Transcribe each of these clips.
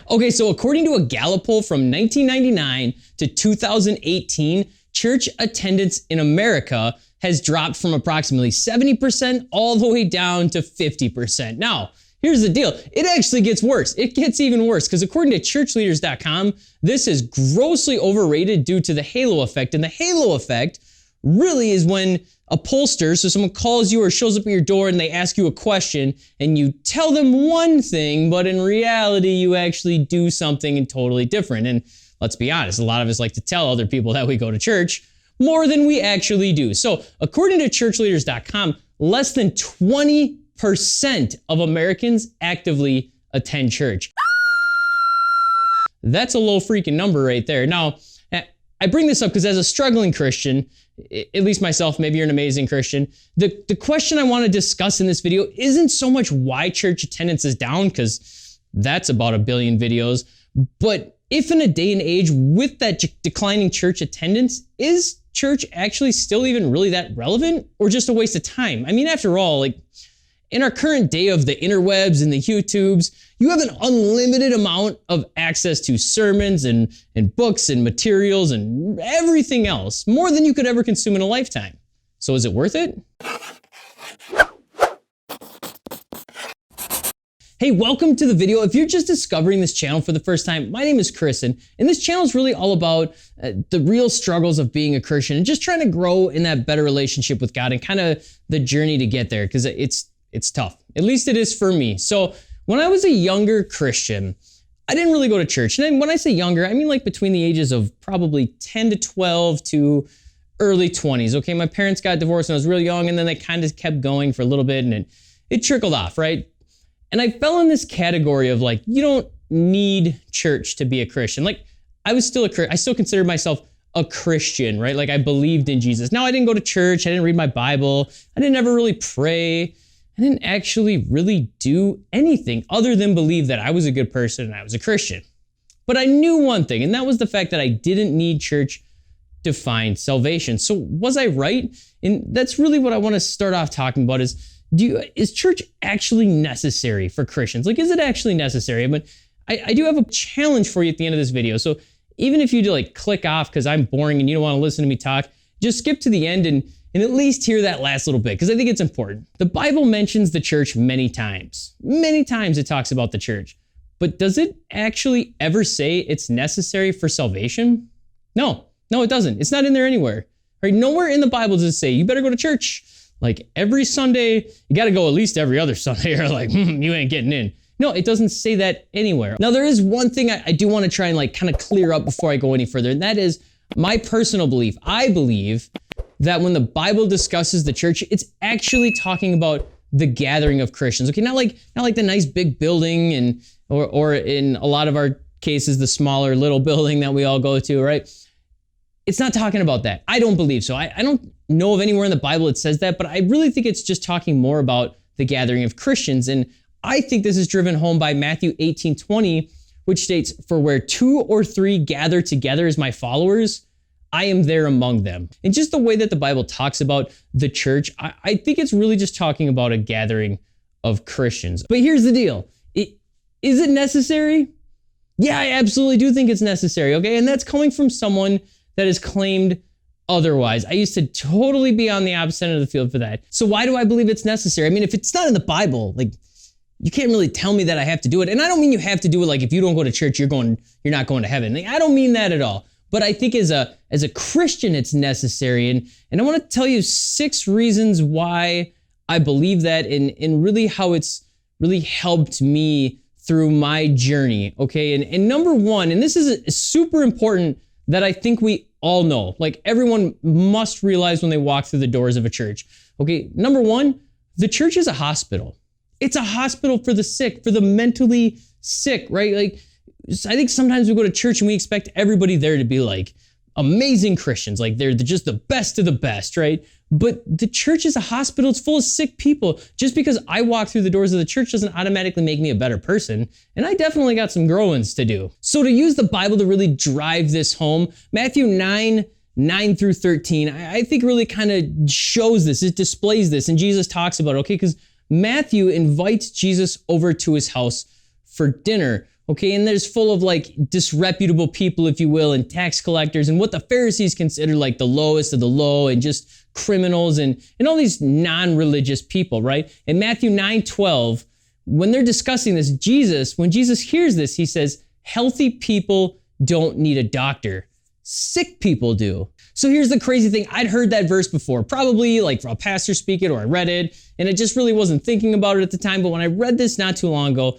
Okay, so according to a Gallup poll from 1999 to 2018, church attendance in America has dropped from approximately 70% all the way down to 50%. Now, here's the deal. It actually gets worse. It gets even worse because according to churchleaders.com, this is grossly overrated due to the halo effect. And the halo effect really is when a pollster, so someone calls you or shows up at your door and they ask you a question and you tell them one thing, but in reality, you actually do something totally different. And let's be honest, a lot of us like to tell other people that we go to church more than we actually do. So according to churchleaders.com, less than 20% of Americans actively attend church. That's a low freaking number right there. Now, I bring this up because as a struggling Christian, at least myself, maybe you're an amazing Christian, the question I want to discuss in this video isn't so much why church attendance is down, because that's about a billion videos, but if in a day and age with that declining church attendance, is church actually still even really that relevant or just a waste of time? I mean, after all, like in our current day of the interwebs and the YouTubes, you have an unlimited amount of access to sermons and books and materials and everything else, more than you could ever consume in a lifetime. So is it worth it? Hey, welcome to the video. If you're just discovering this channel for the first time, my name is Chris, and this channel is really all about the real struggles of being a Christian and just trying to grow in that better relationship with God and kind of the journey to get there, because it's tough. At least it is for me. So when I was a younger Christian, I didn't really go to church. And when I say younger, I mean like between the ages of probably 10 to 12 to early 20s. Okay, my parents got divorced when I was real young, and then they kind of kept going for a little bit, and it trickled off, right? And I fell in this category of like, you don't need church to be a Christian. Like I still considered myself a Christian, right? Like I believed in Jesus. Now I didn't go to church. I didn't read my Bible. I didn't ever really pray. I didn't actually really do anything other than believe that I was a good person and I was a Christian. But I knew one thing, and that was the fact that I didn't need church to find salvation. So was I right? And that's really what I want to start off talking about is church actually necessary for Christians? Like, is it actually necessary? I mean, I do have a challenge for you at the end of this video. So even if you do like click off because I'm boring and you don't want to listen to me talk, just skip to the end and at least hear that last little bit, because I think it's important. The Bible mentions the church many times. Many times it talks about the church. But does it actually ever say it's necessary for salvation? No, it doesn't. It's not in there anywhere. Right? Nowhere in the Bible does it say you better go to church. Like every Sunday, you got to go at least every other Sunday, or like, you ain't getting in. No, it doesn't say that anywhere. Now, there is one thing I do want to try and like kind of clear up before I go any further, and that is my personal belief. I believe that when the Bible discusses the church, it's actually talking about the gathering of Christians. Okay, not like the nice big building and or in a lot of our cases, the smaller little building that we all go to, right? It's not talking about that. I don't believe so. I don't know of anywhere in the Bible it says that, but I really think it's just talking more about the gathering of Christians. And I think this is driven home by Matthew 18:20, which states, "For where 2 or 3 gather together as my followers, I am there among them." And just the way that the Bible talks about the church, I think it's really just talking about a gathering of Christians. But here's the deal. Is it necessary? Yeah, I absolutely do think it's necessary, okay? And that's coming from someone that has claimed otherwise. I used to totally be on the opposite end of the field for that. So why do I believe it's necessary? I mean, if it's not in the Bible, like, you can't really tell me that I have to do it. And I don't mean you have to do it like if you don't go to church, you're not going to heaven. Like, I don't mean that at all. But I think as a Christian, it's necessary. And I want to tell you 6 reasons why I believe that and really how it's really helped me through my journey, okay? And number 1, and this is super important that I think we all know, like everyone must realize when they walk through the doors of a church, okay? Number 1, the church is a hospital. It's a hospital for the sick, for the mentally sick, right? Like, I think sometimes we go to church and we expect everybody there to be like amazing Christians, like they're just the best of the best, right? But the church is a hospital. It's full of sick people. Just because I walk through the doors of the church doesn't automatically make me a better person. And I definitely got some growings to do. So to use the Bible to really drive this home, Matthew 9 through 13, I think really kind of shows this. It displays this. And Jesus talks about it, okay? Because Matthew invites Jesus over to his house for dinner, Okay, and there's full of like disreputable people, if you will, and tax collectors and what the Pharisees consider like the lowest of the low and just criminals and all these non-religious people, right? In Matthew 9:12, when they're discussing this, when Jesus hears this, he says, healthy people don't need a doctor. Sick people do. So here's the crazy thing. I'd heard that verse before, probably like a pastor speak it or I read it, and I just really wasn't thinking about it at the time. But when I read this not too long ago,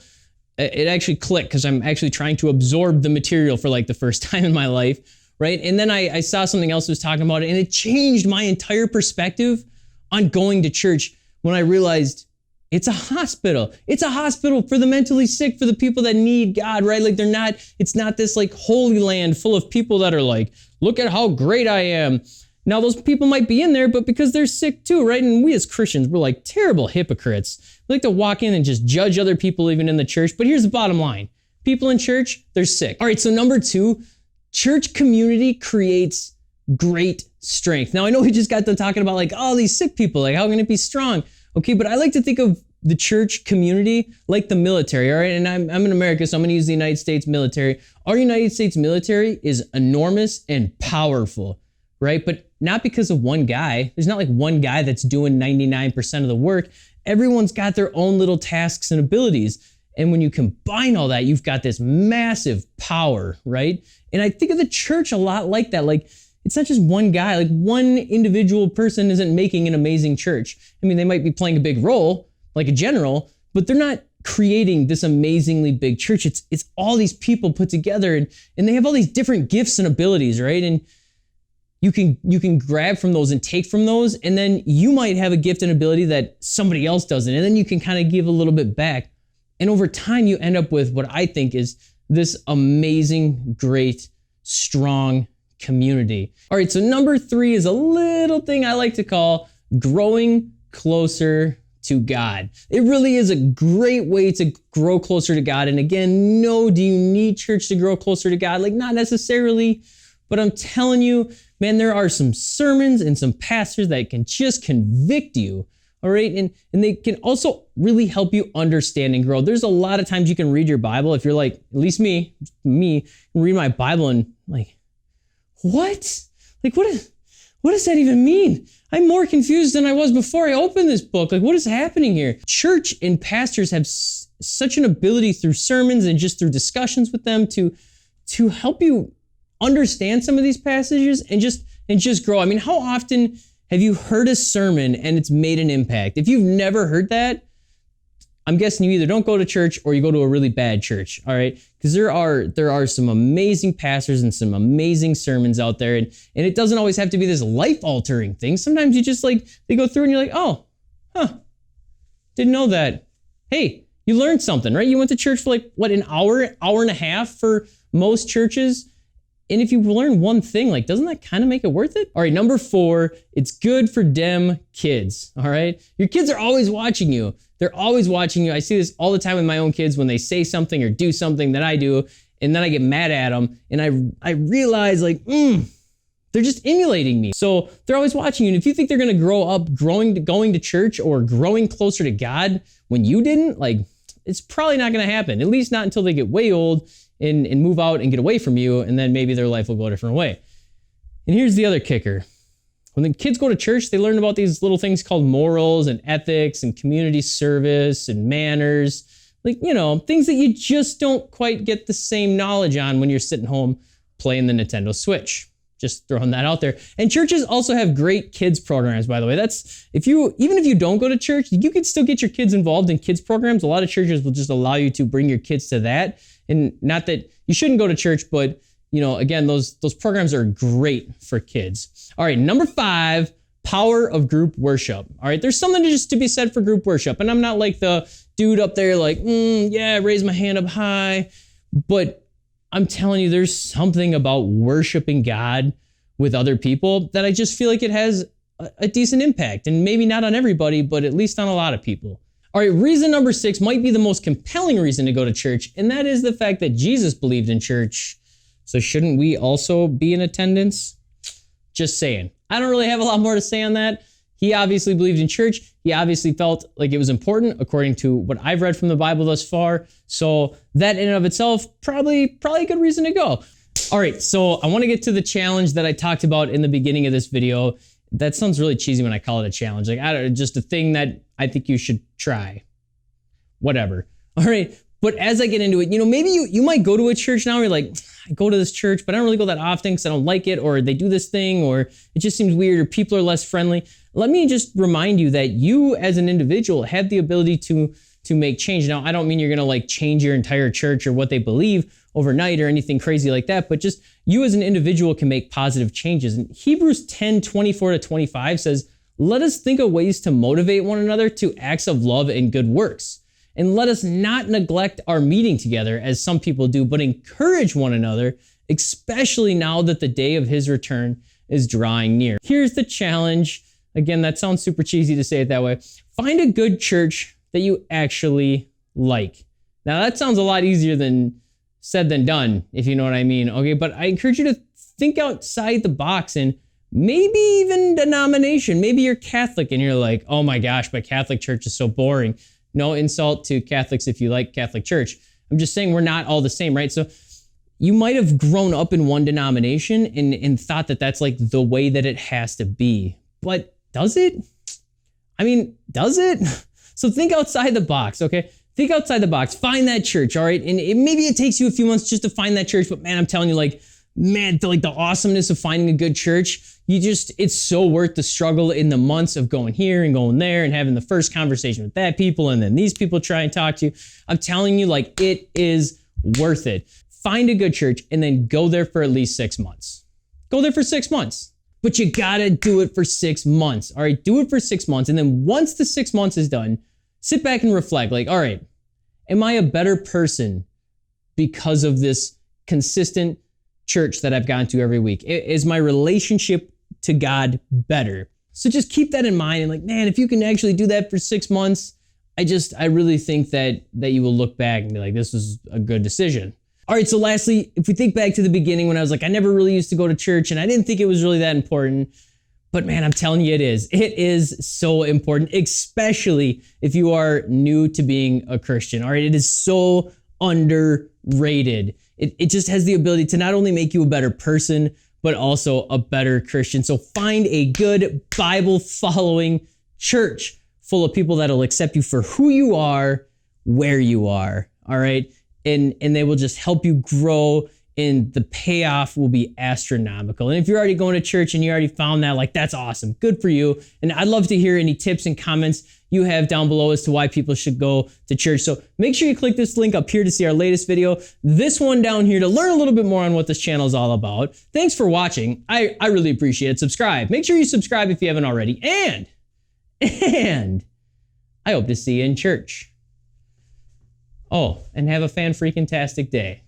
it actually clicked because I'm actually trying to absorb the material for like the first time in my life, right? And then I saw something else that was talking about it, and it changed my entire perspective on going to church when I realized it's a hospital. It's a hospital for the mentally sick, for the people that need God, right? Like it's not this like holy land full of people that are like, look at how great I am. Now those people might be in there, but because they're sick too, right? And we as Christians, we're like terrible hypocrites. We like to walk in and just judge other people even in the church. But here's the bottom line. People in church, they're sick. All right, so number 2, church community creates great strength. Now I know we just got to talking about like, oh, these sick people, like how can it be strong? Okay, but I like to think of the church community like the military, all right? And I'm in America, so I'm gonna use the United States military. Our United States military is enormous and powerful, right? But not because of one guy. There's not like one guy that's doing 99% of the work. Everyone's got their own little tasks and abilities. And when you combine all that, you've got this massive power, right? And I think of the church a lot like that. Like, it's not just one guy, like one individual person isn't making an amazing church. I mean, they might be playing a big role, like a general, but they're not creating this amazingly big church. It's all these people put together and they have all these different gifts and abilities, right? And you can grab from those and take from those, and then you might have a gift and ability that somebody else doesn't, and then you can kind of give a little bit back. And over time, you end up with what I think is this amazing, great, strong community. All right, so number 3 is a little thing I like to call growing closer to God. It really is a great way to grow closer to God. And again, no, do you need church to grow closer to God? Like, not necessarily, but I'm telling you, man, there are some sermons and some pastors that can just convict you. All right. And they can also really help you understand and grow. There's a lot of times you can read your Bible. If you're like, at least me, read my Bible and like, what? Like, what does that even mean? I'm more confused than I was before I opened this book. Like, what is happening here? Church and pastors have such an ability through sermons and just through discussions with them to help you understand some of these passages and just grow. I mean, how often have you heard a sermon and it's made an impact? If you've never heard that, I'm guessing you either don't go to church or you go to a really bad church, all right? Because there are some amazing pastors and some amazing sermons out there, and it doesn't always have to be this life-altering thing. Sometimes you just like, they go through and you're like, oh, didn't know that. Hey, you learned something, right? You went to church for like, what, an hour and a half for most churches? And if you learn one thing, like, doesn't that kind of make it worth it? All right, number 4, it's good for dem kids, all right? Your kids are always watching you. They're always watching you. I see this all the time with my own kids when they say something or do something that I do, and then I get mad at them, and I realize, like, they're just emulating me. So they're always watching you, and if you think they're gonna grow up going to church or growing closer to God when you didn't, like, it's probably not gonna happen, at least not until they get way old and move out and get away from you, and then maybe their life will go a different way. And here's the other kicker. When the kids go to church, they learn about these little things called morals and ethics and community service and manners. Like, you know, things that you just don't quite get the same knowledge on when you're sitting home playing the Nintendo Switch. Just throwing that out there. And churches also have great kids programs, by the way. Even if you don't go to church, you can still get your kids involved in kids programs. A lot of churches will just allow you to bring your kids to that. And not that you shouldn't go to church, but you know, again, those programs are great for kids. All right, number 5, power of group worship. All right, there's something just to be said for group worship. And I'm not like the dude up there like, yeah, raise my hand up high. But I'm telling you, there's something about worshiping God with other people that I just feel like it has a decent impact. And maybe not on everybody, but at least on a lot of people. All right, reason number 6 might be the most compelling reason to go to church, and that is the fact that Jesus believed in church. So shouldn't we also be in attendance? Just saying. I don't really have a lot more to say on that. He obviously believed in church. He obviously felt like it was important according to what I've read from the Bible thus far. So that in and of itself, probably a good reason to go. All right, so I want to get to the challenge that I talked about in the beginning of this video. That sounds really cheesy when I call it a challenge. Like, I don't, just a thing that I think you should try. Whatever. All right. But as I get into it, maybe you might go to a church now and you're like, I go to this church, but I don't really go that often because I don't like it, or they do this thing, or it just seems weird, or people are less friendly. Let me just remind you that you as an individual have the ability to make change. Now, I don't mean you're going to like change your entire church or what they believe overnight or anything crazy like that, but just you as an individual can make positive changes. And Hebrews 10:24-25 says, let us think of ways to motivate one another to acts of love and good works. And let us not neglect our meeting together as some people do, but encourage one another, especially now that the day of his return is drawing near. Here's the challenge. Again, that sounds super cheesy to say it that way. Find a good church that you actually like. Now that sounds a lot easier than said than done, if you know what I mean. Okay, but I encourage you to think outside the box and maybe even denomination. Maybe you're Catholic and you're like, oh my gosh, but Catholic church is so boring. No insult to Catholics if you like Catholic church. I'm just saying we're not all the same, right? So you might have grown up in one denomination and thought that that's like the way that it has to be. But does it? I mean, does it? So think outside the box, okay? Think outside the box. Find that church, all right? And maybe it takes you a few months just to find that church, but man, I'm telling you, like the awesomeness of finding a good church, it's so worth the struggle in the months of going here and going there and having the first conversation with that people and then these people try and talk to you. I'm telling you, like, it is worth it. Find a good church and then go there for at least 6 months. Go there for 6 months. But you gotta do it for 6 months, all right? Do it for 6 months. And then once the 6 months is done, sit back and reflect, like, all right, am I a better person because of this consistent church that I've gone to every week? Is my relationship to God better? So just keep that in mind and like, man, if you can actually do that for 6 months, I really think that you will look back and be like, this was a good decision. All right, so lastly, if we think back to the beginning when I was like, I never really used to go to church and I didn't think it was really that important, but man, I'm telling you, it is. It is so important, especially if you are new to being a Christian. All right, it is so underrated. It just has the ability to not only make you a better person, but also a better Christian. So find a good Bible-following church full of people that'll accept you for who you are, where you are, all right? And they will just help you grow, and the payoff will be astronomical. And if you're already going to church and you already found that, like, that's awesome. Good for you. And I'd love to hear any tips and comments you have down below as to why people should go to church. So make sure you click this link up here to see our latest video, this one down here to learn a little bit more on what this channel is all about. Thanks for watching. I really appreciate it. Subscribe. Make sure you subscribe if you haven't already. And I hope to see you in church. Oh, and have a fan-freaking-tastic day.